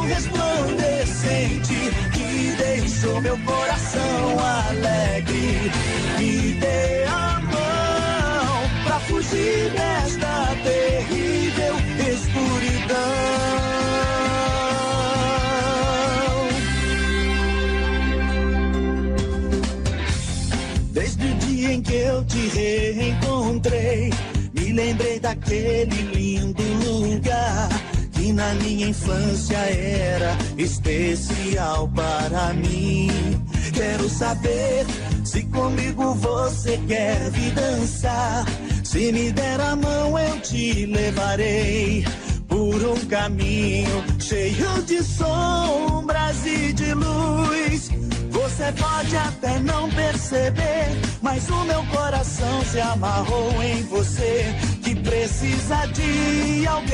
resplandecente que deixou meu coração alegre. Me dê a mão pra fugir desta terrível escuridão. Desde o dia em que eu te reencontrei, me lembrei daquele lindo lugar que na minha infância era especial para mim. Quero saber se comigo você quer vir dançar. Se me der a mão eu te levarei por um caminho cheio de sombras e de luz. Você pode até não perceber, mas o meu coração se amarrou em você, que precisa de alguém.